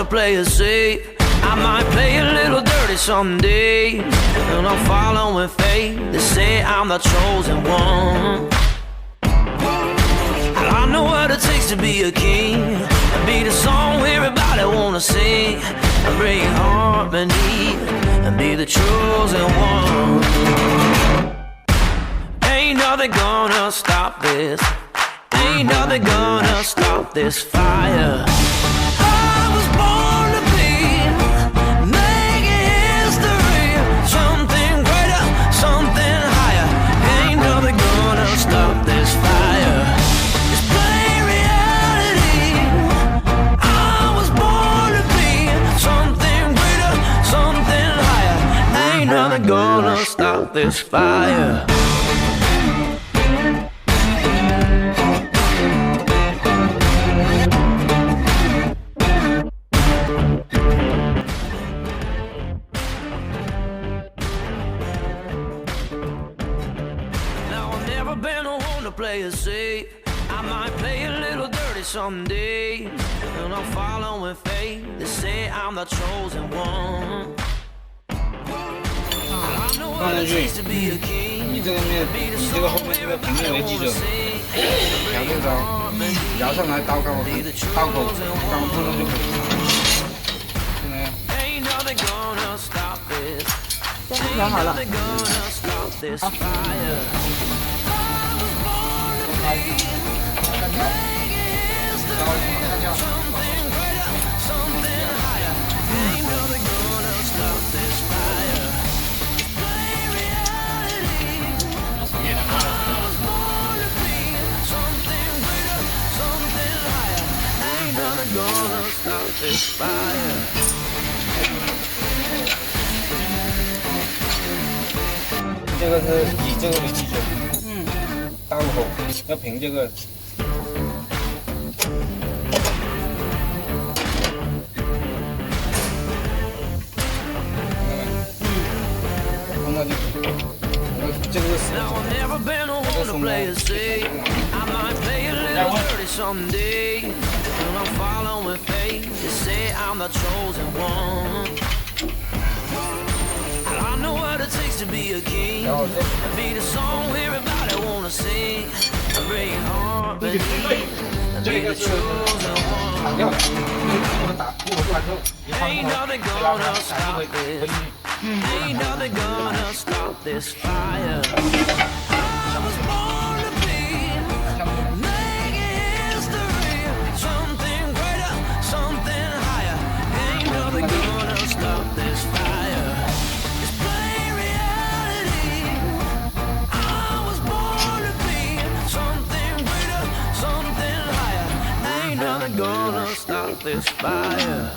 play it safe. I might play a little dirty someday, and I'm following fate. They say I'm the chosen one. I know what it takes to be a king, and be the song everybody wanna sing, and break harmony, and be the chosen one. Ain't nothing gonna stop this. Ain't nothing gonna stop this fire. I was born to be making history, something greater, something higher. Ain't nothing gonna stop this fire. It's plain reality. I was born to be something greater, something higher. Ain't nothing gonna stop this fire. Play it safe. I might play a little dirty someday, and I'm following fate. They say I'm the chosen one. I know what it takes to be a king. 你这个面，你这个后面这个平面为基准，两面刀摇上来，刀口刚碰到就可以。现在这样调好了。这个是以这个为基准，刀口要凭这个。碰到就，这个是死，这个松的。To be a king, be the song everybody wanna sing, bring harmony, be the chosen one. Ain't nothing gonna stop this. Ain't nothing gonna stop this fire. I was born to be making history, something greater, something higher. Ain't nothing gonna stop this fire. Gonna stop this fire.